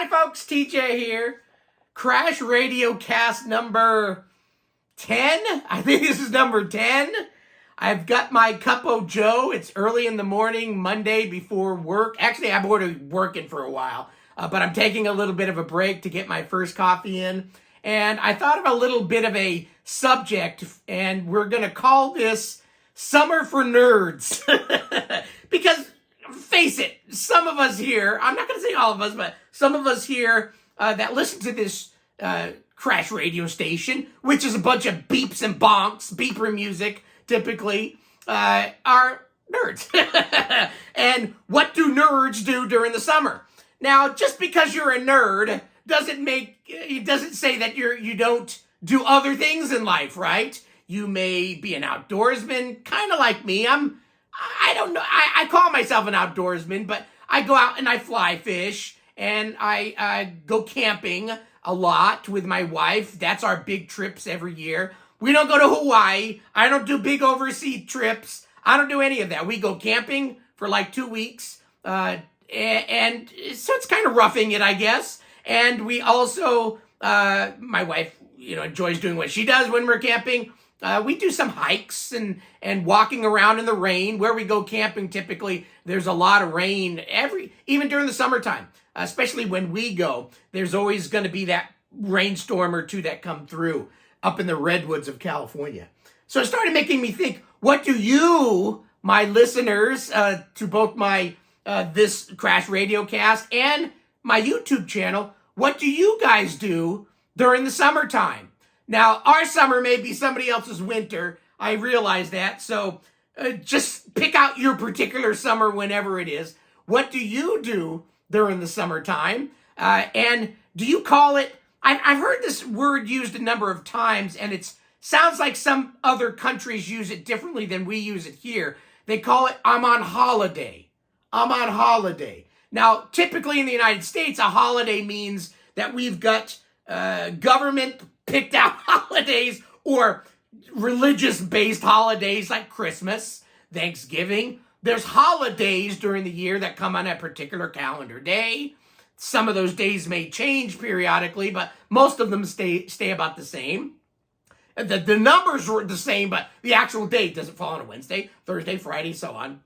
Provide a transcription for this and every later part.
Hi folks, TJ here. Crash Radio Cast number 10. I think this is number 10. I've got my cup of joe. It's early in the morning, Monday before work. Actually, I'm already working for a while, but I'm taking a little bit of a break to get my first coffee in. And I thought of a little bit of a subject, and we're going to call this Summer for Nerds. Because, face it, some of us here, I'm not going to say all of us, but some of us here that listen to this Crash radio station, which is a bunch of beeps and bonks, beeper music, typically, are nerds. And what do nerds do during the summer? Now, just because you're a nerd doesn't say that you don't do other things in life, right? You may be an outdoorsman, kind of like me. I don't know. I call myself an outdoorsman, but I go out and I fly fish, and I go camping a lot with my wife. That's our big trips every year. We don't go to Hawaii. I don't do big overseas trips. I don't do any of that. We go camping for like 2 weeks, and so it's kind of roughing it, I guess. And we also, my wife, enjoys doing what she does when we're camping. We do some hikes and walking around in the rain. Where we go camping, typically, there's a lot of rain even during the summertime, especially when we go. There's always going to be that rainstorm or two that come through up in the redwoods of California. So it started making me think, what do you, my listeners, to both my this Crash Radio Cast and my YouTube channel, what do you guys do during the summertime? Now, our summer may be somebody else's winter. I realize that. So just pick out your particular summer whenever it is. What do you do during the summertime? And do you call it... I've heard this word used a number of times, and it sounds like some other countries use it differently than we use it here. They call it, I'm on holiday. I'm on holiday. Now, typically in the United States, a holiday means that we've got government picked out holidays or religious-based holidays like Christmas, Thanksgiving. There's holidays during the year that come on a particular calendar day. Some of those days may change periodically, but most of them stay about the same. The numbers were the same, but the actual date doesn't fall on a Wednesday, Thursday, Friday, so on.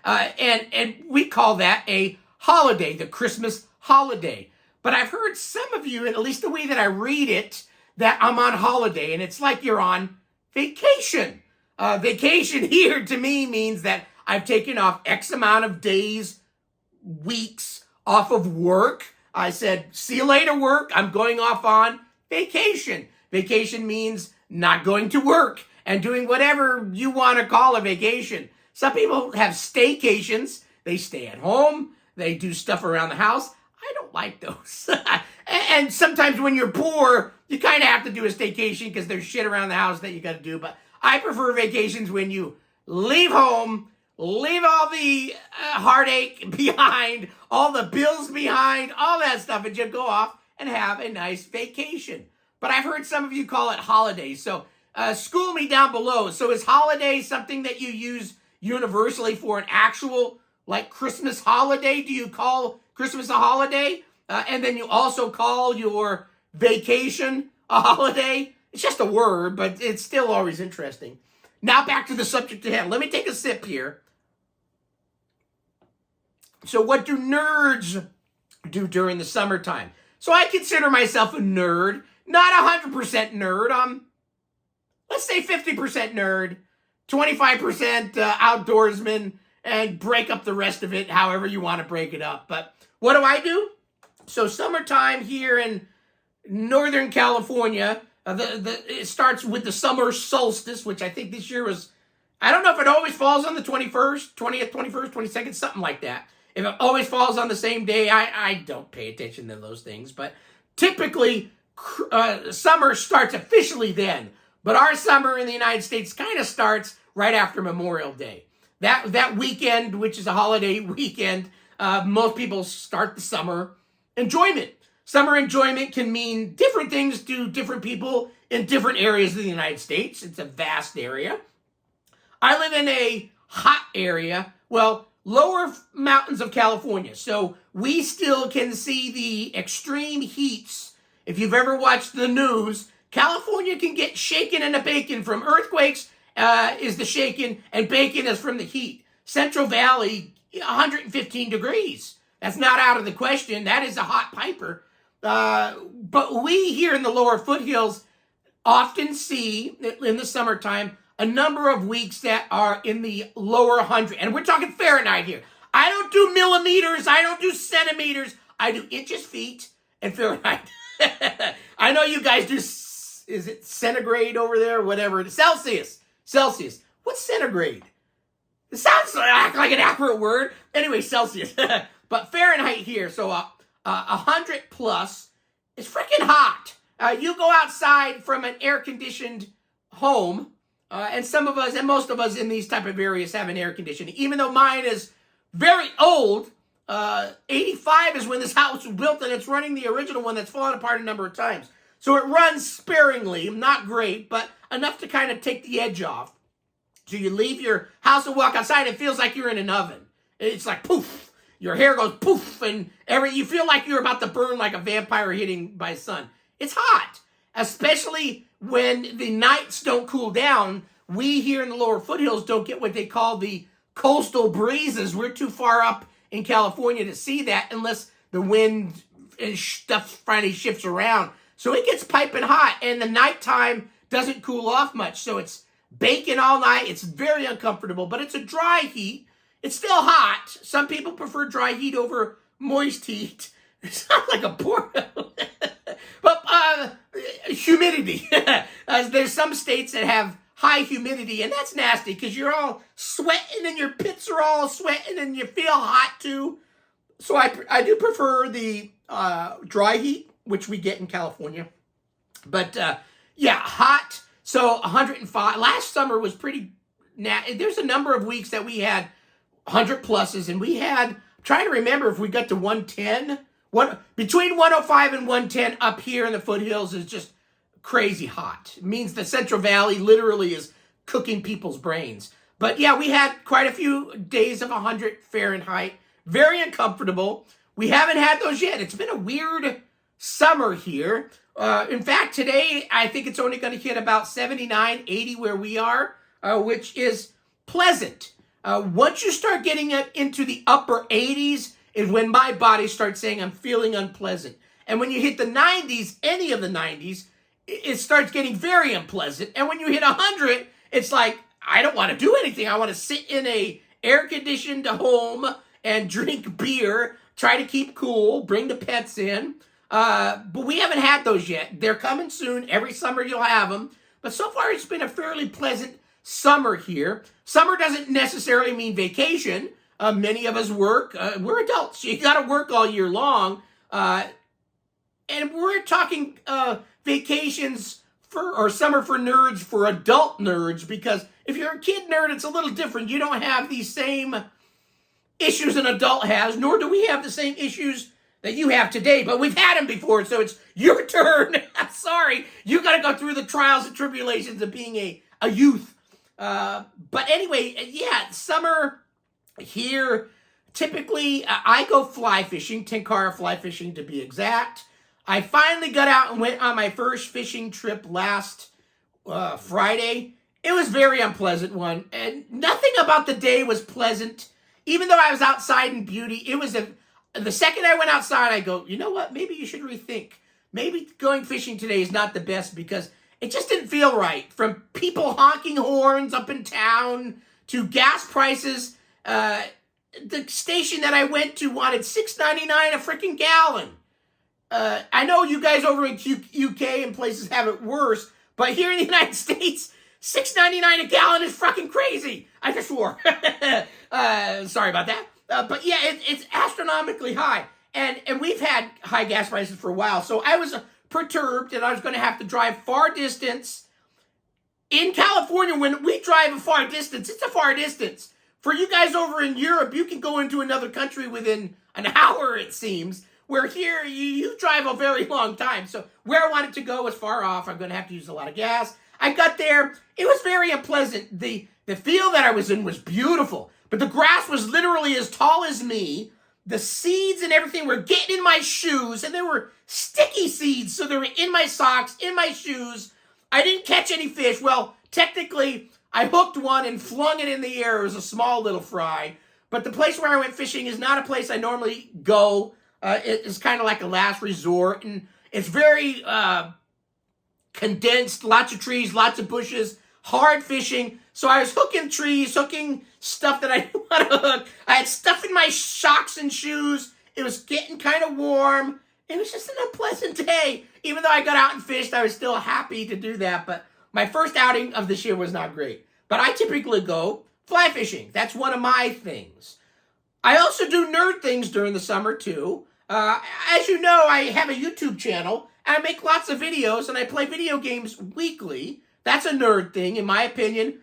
And we call that a holiday, the Christmas holiday. But I've heard some of you, at least the way that I read it, that I'm on holiday, and it's like you're on vacation. Vacation here to me means that I've taken off X amount of days, weeks off of work. I said, see you later, work. I'm going off on vacation. Vacation means not going to work and doing whatever you want to call a vacation. Some people have staycations. They stay at home. They do stuff around the house. I don't like those. And sometimes when you're poor, you kind of have to do a staycation because there's shit around the house that you got to do. But I prefer vacations when you leave home, leave all the heartache behind, all the bills behind, all that stuff, and just go off and have a nice vacation. But I've heard some of you call it holidays. So school me down below. So is holiday something that you use universally for an actual, like, Christmas holiday? Do you call Christmas a holiday? And then you also call your vacation a holiday? It's just a word, but it's still always interesting. Now back to the subject at hand. Let me take a sip here. So what do nerds do during the summertime? So I consider myself a nerd. Not 100% nerd. Let's say 50% nerd, 25% outdoorsman, and break up the rest of it however you want to break it up. But what do I do? So summertime here in Northern California, it starts with the summer solstice, which I think this year was, I don't know if it always falls on the 21st, 20th, 21st, 22nd, something like that. If it always falls on the same day, I don't pay attention to those things. But typically, summer starts officially then. But our summer in the United States kind of starts right after Memorial Day. That weekend, which is a holiday weekend, most people start the summer enjoyment. Summer enjoyment can mean different things to different people in different areas of the United States. It's a vast area. I live in a hot area. Well, lower mountains of California. So we still can see the extreme heats. If you've ever watched the news, California can get shaken and a bacon from earthquakes is the shaking, and bacon is from the heat. Central Valley, 115 degrees. That's not out of the question. That is a hot piper. But we here in the lower foothills often see, in the summertime, a number of weeks that are in the lower 100. And we're talking Fahrenheit here. I don't do millimeters. I don't do centimeters. I do inches, feet, and Fahrenheit. I know you guys do, is it centigrade over there? Whatever. Celsius. What's centigrade? It sounds like an accurate word. Anyway, Celsius. But Fahrenheit here, so 100 plus is freaking hot. You go outside from an air-conditioned home, and some of us, and most of us in these type of areas have an air conditioning. Even though mine is very old, 85 is when this house was built, and it's running the original one that's fallen apart a number of times. So it runs sparingly, not great, but enough to kind of take the edge off. So you leave your house and walk outside, it feels like you're in an oven. It's like poof. Your hair goes poof, and you feel like you're about to burn like a vampire hitting by sun. It's hot, especially when the nights don't cool down. We here in the lower foothills don't get what they call the coastal breezes. We're too far up in California to see that unless the wind and stuff finally shifts around. So it gets piping hot, and the nighttime doesn't cool off much. So it's baking all night. It's very uncomfortable, but it's a dry heat. It's still hot. Some people prefer dry heat over moist heat. It sounds like a porno. But humidity. There's some states that have high humidity, and that's nasty because you're all sweating and your pits are all sweating and you feel hot too. So I do prefer the dry heat, which we get in California. But yeah, hot. So 105. Last summer was pretty there's a number of weeks that we had 100 pluses, and we had, I'm trying to remember if we got to 110. Between 105 and 110 up here in the foothills is just crazy hot. It means the Central Valley literally is cooking people's brains. But yeah, we had quite a few days of 100 Fahrenheit. Very uncomfortable. We haven't had those yet. It's been a weird summer here. In fact, today, I think it's only going to hit about 79, 80 where we are, which is pleasant. Once you start getting into the upper 80s is when my body starts saying I'm feeling unpleasant. And when you hit the 90s, any of the 90s, it starts getting very unpleasant. And when you hit 100, it's like, I don't want to do anything. I want to sit in a air-conditioned home and drink beer, try to keep cool, bring the pets in. But we haven't had those yet. They're coming soon. Every summer you'll have them. But so far it's been a fairly pleasant summer here. Summer doesn't necessarily mean vacation. Many of us work. We're adults. You got to work all year long. And we're talking vacations or summer for nerds, for adult nerds, because if you're a kid nerd, it's a little different. You don't have these same issues an adult has, nor do we have the same issues that you have today, but we've had them before, so it's your turn. I'm sorry. You got to go through the trials and tribulations of being a youth. But anyway, yeah, summer here, typically I go fly fishing, Tenkara fly fishing to be exact. I finally got out and went on my first fishing trip last Friday. It was a very unpleasant one, and nothing about the day was pleasant. Even though I was outside in beauty, it was the second I went outside, I go, you know what? Maybe you should rethink. Maybe going fishing today is not the best because it just didn't feel right. From people honking horns up in town to gas prices. The station that I went to wanted $6.99 a freaking gallon. I know you guys over in UK and places have it worse, but here in the United States, $6.99 a gallon is fucking crazy. I just swore. Sorry about that. But yeah, it's astronomically high. And we've had high gas prices for a while. So I was perturbed and I was going to have to drive far distance. In California, when we drive a far distance, it's a far distance. For you guys over in Europe, you can go into another country within an hour, it seems. Where here, you drive a very long time. So where I wanted to go was far off. I'm going to have to use a lot of gas. I got there. It was very unpleasant. The field that I was in was beautiful. but the grass was literally as tall as me. The seeds and everything were getting in my shoes, and they were sticky seeds, so they were in my socks, in my shoes. I didn't catch any fish. Well, technically, I hooked one and flung it in the air. It was a small little fry. But the place where I went fishing is not a place I normally go. It is kind of like a last resort, and it's very condensed, lots of trees, lots of bushes, hard fishing. So I was hooking trees, hooking stuff that I didn't want to hook. I had stuff in my socks and shoes. It was getting kind of warm. It was just an unpleasant day. Even though I got out and fished, I was still happy to do that. But my first outing of this year was not great. But I typically go fly fishing. That's one of my things. I also do nerd things during the summer, too. As you know, I have a YouTube channel, and I make lots of videos, and I play video games weekly. That's a nerd thing, in my opinion.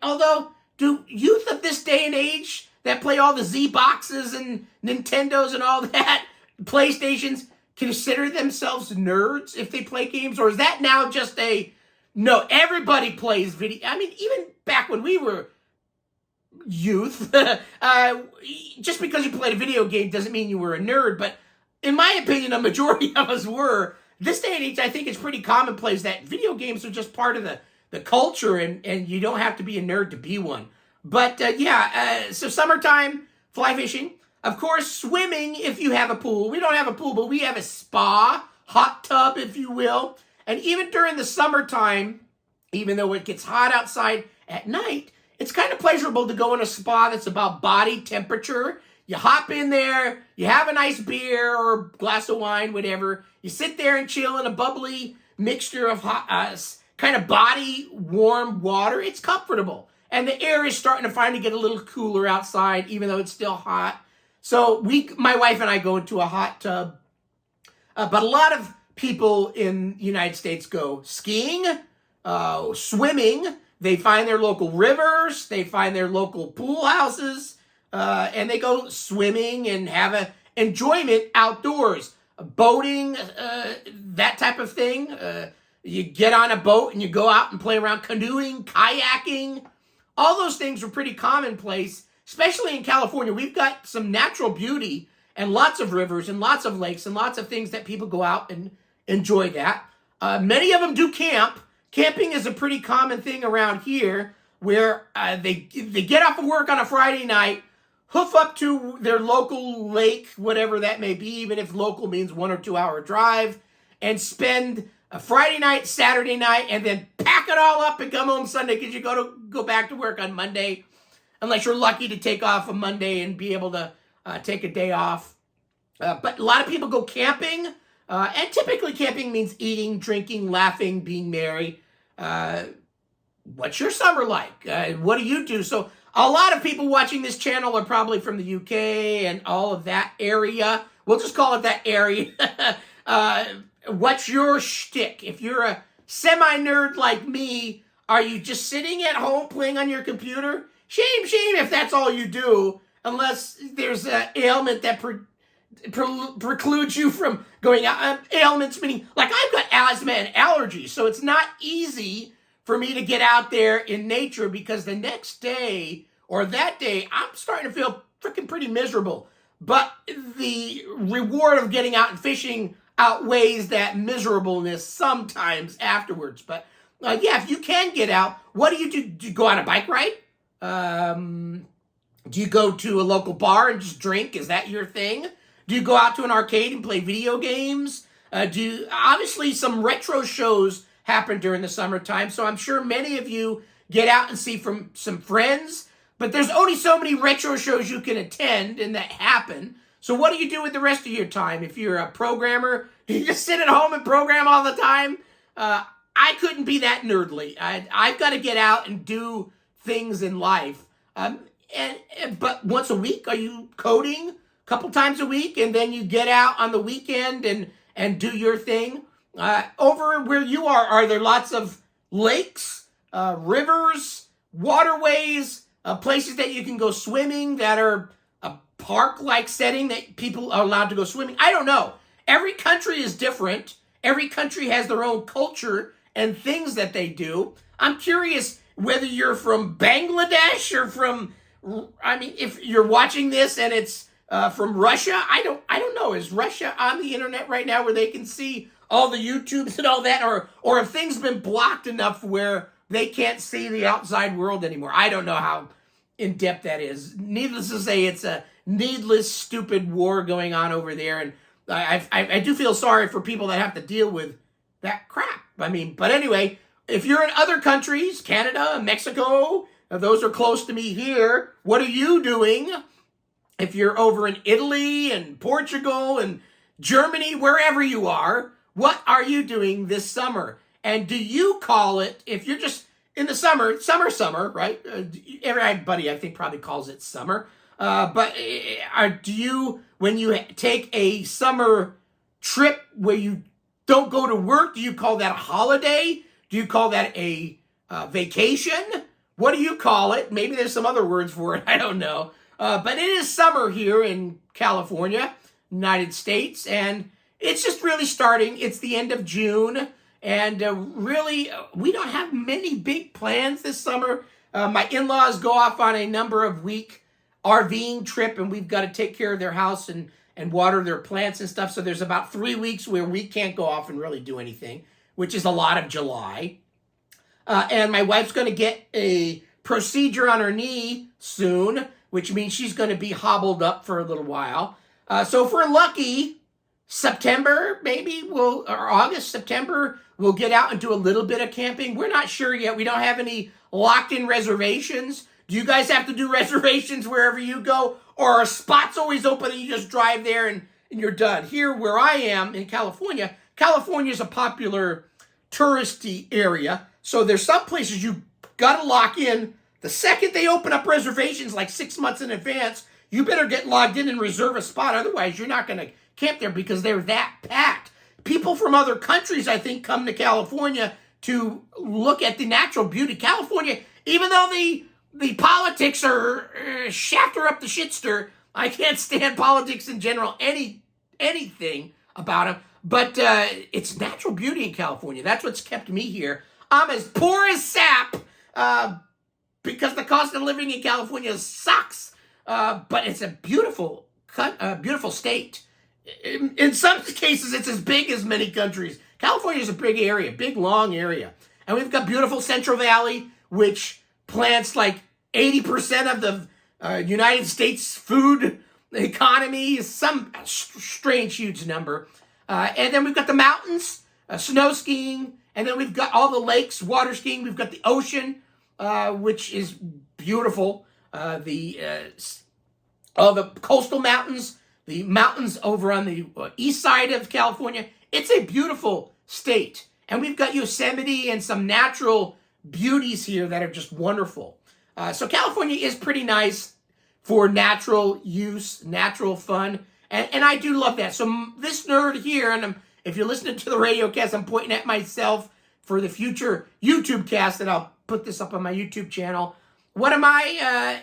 Although, do youth of this day and age that play all the Z boxes and Nintendos and all that, PlayStations, consider themselves nerds if they play games? Or is that now just no, everybody plays video. I mean, even back when we were youth, just because you played a video game doesn't mean you were a nerd. But in my opinion, a majority of us were. This day and age, I think it's pretty commonplace that video games are just part of the culture, and you don't have to be a nerd to be one. But so summertime, fly fishing. Of course, swimming if you have a pool. We don't have a pool, but we have a spa, hot tub, if you will. And even during the summertime, even though it gets hot outside at night, it's kind of pleasurable to go in a spa that's about body temperature. You hop in there, you have a nice beer or glass of wine, whatever. You sit there and chill in a bubbly mixture of hot, kind of body warm water. It's comfortable. And the air is starting to finally get a little cooler outside, even though it's still hot. So my wife and I go into a hot tub. But a lot of people in the United States go skiing, swimming. They find their local rivers. They find their local pool houses. And they go swimming and have a enjoyment outdoors. Boating, that type of thing. You get on a boat and you go out and play around, canoeing, kayaking. All those things are pretty commonplace, especially in California. We've got some natural beauty and lots of rivers and lots of lakes and lots of things that people go out and enjoy that. Many of them do camp. Camping is a pretty common thing around here where they get off of work on a Friday night, hoof up to their local lake, whatever that may be, even if local means 1 or 2 hour drive, and spend a Friday night, Saturday night, and then pack it all up and come home Sunday because you go back to work on Monday, unless you're lucky to take off a Monday and be able to take a day off. But a lot of people go camping, and typically camping means eating, drinking, laughing, being merry. What's your summer like? What do you do? So a lot of people watching this channel are probably from the UK and all of that area. We'll just call it that area. What's your shtick? If you're a semi-nerd like me, are you just sitting at home playing on your computer? Shame if that's all you do, unless there's an ailment that precludes you from going out. Ailments meaning, like I've got asthma and allergies, so it's not easy for me to get out there in nature because the next day or that day, I'm starting to feel freaking pretty miserable. But the reward of getting out and fishing outweighs that miserableness sometimes afterwards. But if you can get out, what do you do? Do you go on a bike ride? Do you go to a local bar and just drink? Is that your thing? Do you go out to an arcade and play video games? Obviously some retro shows happen during the summertime, so I'm sure many of you get out and see from some friends, but there's only so many retro shows you can attend and that happen. So what do you do with the rest of your time? If you're a programmer, do you just sit at home and program all the time? I couldn't be that nerdly. I've got to get out and do things in life. But once a week, are you coding? A couple times a week, and then you get out on the weekend and do your thing? Over where you are there lots of lakes, rivers, waterways, places that you can go swimming that are a park-like setting that people are allowed to go swimming? I don't know. Every country is different. Every country has their own culture and things that they do. I'm curious whether you're from Bangladesh or from I mean, if you're watching this and it's from Russia, I don't know. Is Russia on the internet right now where they can see all the YouTubes and all that, or have things been blocked enough where they can't see the outside world anymore? I don't know how in depth that is. Needless to say, it's a needless, stupid war going on over there, and I do feel sorry for people that have to deal with that crap. I mean, but anyway, if you're in other countries, Canada, Mexico, those are close to me here. What are you doing? If you're over in Italy and Portugal and Germany, wherever you are, what are you doing this summer? And do you call it, if you're just in the summer, right? Everybody, I think, probably calls it summer. But do you, when you take a summer trip where you don't go to work, do you call that a holiday? Do you call that a vacation? What do you call it? Maybe there's some other words for it. I don't know. But it is summer here in California, United States, and it's just really starting. It's the end of June, and really, we don't have many big plans this summer. My in-laws go off on a number of week RVing trip, and we've got to take care of their house and water their plants and stuff. So there's about 3 weeks where we can't go off and really do anything, which is a lot of July. And my wife's going to get a procedure on her knee soon, which means she's going to be hobbled up for a little while. So if we're lucky, September, maybe or August, September, we'll get out and do a little bit of camping. We're not sure yet. We don't have any locked-in reservations. Do you guys have to do reservations wherever you go? Or are spots always open and you just drive there and you're done? Here where I am in California, California is a popular touristy area. So there's some places you got to lock in. The second they open up reservations like 6 months in advance, you better get logged in and reserve a spot. Otherwise, you're not going to camp there because they're that packed. People from other countries, I think, come to California to look at the natural beauty. California, even though the politics are shafter up the shitster, I can't stand politics in general, anything about them. But it's natural beauty in California. That's what's kept me here. I'm as poor as sap because the cost of living in California sucks. But it's a beautiful state. In some cases, it's as big as many countries. California is a big area, big, long area. And we've got beautiful Central Valley, which plants like 80% of the United States food economy, some strange, huge number. And then we've got the mountains, snow skiing, and then we've got all the lakes, water skiing. We've got the ocean, which is beautiful. All the coastal mountains, the mountains over on the east side of California. It's a beautiful state. And we've got Yosemite and some natural beauties here that are just wonderful. So California is pretty nice for natural use, natural fun. And I do love that. So this nerd here, and if you're listening to the radio cast, I'm pointing at myself for the future YouTube cast, and I'll put this up on my YouTube channel. What am I?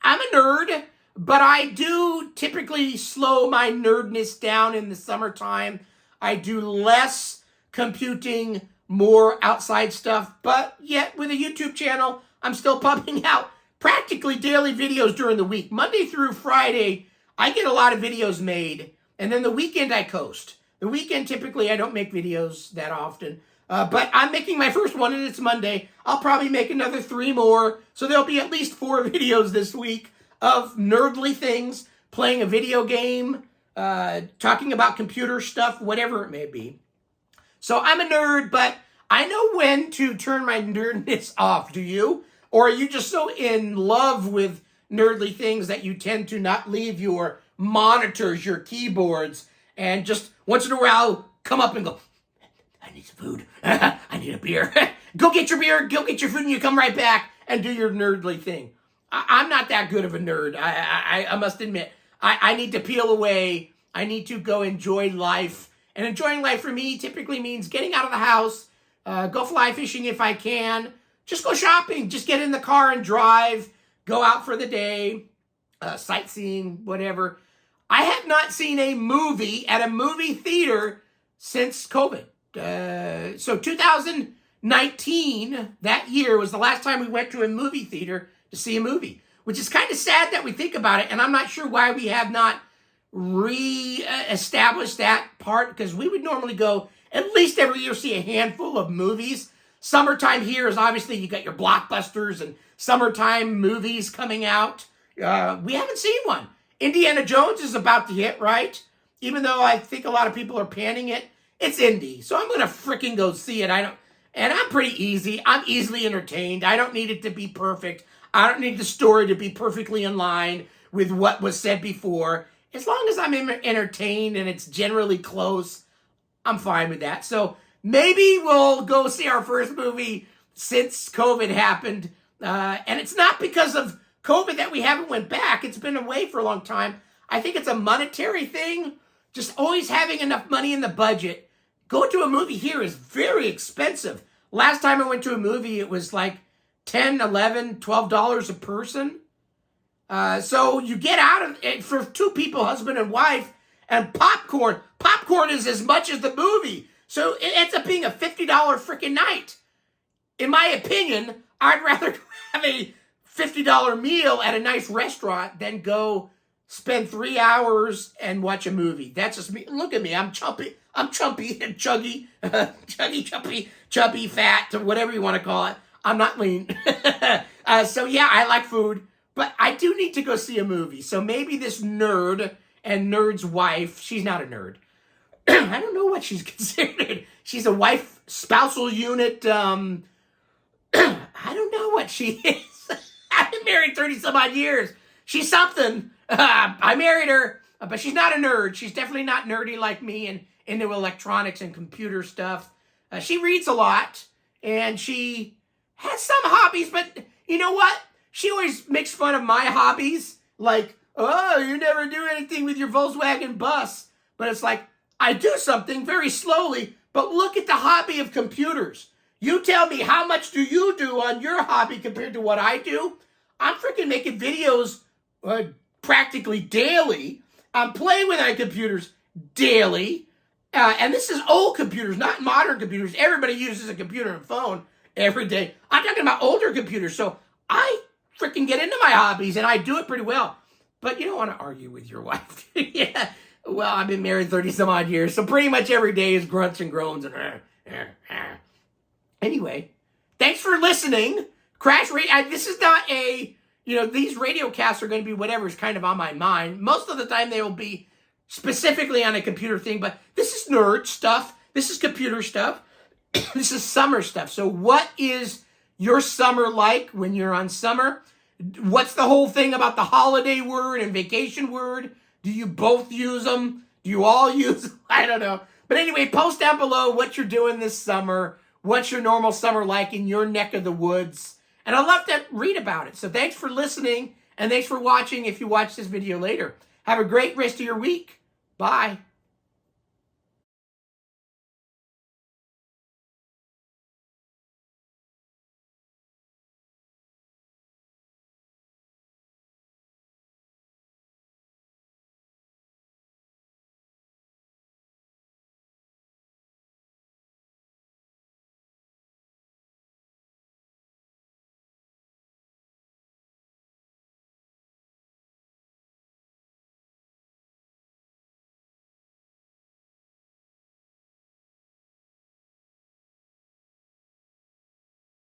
I'm a nerd, but I do typically slow my nerdness down in the summertime. I do less computing, more outside stuff, but yet with a YouTube channel, I'm still pumping out practically daily videos during the week. Monday through Friday, I get a lot of videos made, and then the weekend I coast. The weekend, typically, I don't make videos that often, but I'm making my first one, and it's Monday. I'll probably make another 3 more, so there'll be at least 4 videos this week of nerdly things, playing a video game, talking about computer stuff, whatever it may be. So I'm a nerd, but I know when to turn my nerdness off. Do you? Or are you just so in love with nerdly things that you tend to not leave your monitors, your keyboards, and just once in a while come up and go, I need some food. I need a beer. Go get your beer, go get your food, and you come right back and do your nerdly thing. I'm not that good of a nerd. I must admit. I need to peel away. I need to go enjoy life. And enjoying life for me typically means getting out of the house, go fly fishing if I can, just go shopping, just get in the car and drive, go out for the day, sightseeing, whatever. I have not seen a movie at a movie theater since COVID. So 2019, that year, was the last time we went to a movie theater to see a movie. which is kind of sad that we think about it. And I'm not sure why we have not re-established that part, because we would normally go at least every year see a handful of movies. Summertime here is obviously you got your blockbusters and summertime movies coming out. We haven't seen one. Indiana Jones is about to hit, right? Even though I think a lot of people are panning it, it's indie. So I'm going to freaking go see it. And I'm pretty easy. I'm easily entertained. I don't need it to be perfect. I don't need the story to be perfectly in line with what was said before. As long as I'm entertained and it's generally close, I'm fine with that. So maybe we'll go see our first movie since COVID happened. And it's not because of COVID that we haven't went back. It's been away for a long time. I think it's a monetary thing. Just always having enough money in the budget. Going to a movie here is very expensive. Last time I went to a movie, it was like $10, $11, $12 a person. So you get out of it for two people, husband and wife, and popcorn. Popcorn is as much as the movie. So it ends up being a $50 freaking night. In my opinion, I'd rather have a $50 meal at a nice restaurant than go spend 3 hours and watch a movie. That's just me. Look at me. I'm chumpy and chuggy, chubby, fat, whatever you want to call it. I'm not lean. So yeah, I like food, but I do need to go see a movie. So maybe this nerd and nerd's wife, she's not a nerd. I don't know what she's considered. She's a wife, spousal unit. I don't know what she is. I've been married 30 some odd years. She's something. I married her, but she's not a nerd. She's definitely not nerdy like me and into electronics and computer stuff. She reads a lot, and she has some hobbies, but you know what? She always makes fun of my hobbies, like, oh, you never do anything with your Volkswagen bus. But it's like, I do something very slowly, but look at the hobby of computers. You tell me, how much do you do on your hobby compared to what I do? I'm freaking making videos practically daily. I'm playing with my computers daily. And this is old computers, not modern computers. Everybody uses a computer and phone every day. I'm talking about older computers. So I freaking get into my hobbies, and I do it pretty well. But you don't want to argue with your wife. Yeah. Well, I've been married 30 some odd years, so pretty much every day is grunts and groans and Anyway, thanks for listening. Crash Radio. This is not a, these radio casts are going to be whatever's kind of on my mind. Most of the time they will be specifically on a computer thing, but this is nerd stuff. This is computer stuff. This is summer stuff. So what is your summer like when you're on summer? What's the whole thing about the holiday word and vacation word? Do you both use them? Do you all use them? I don't know. But anyway, post down below what you're doing this summer. What's your normal summer like in your neck of the woods? And I'd love to read about it. So thanks for listening, and thanks for watching if you watch this video later. Have a great rest of your week. Bye.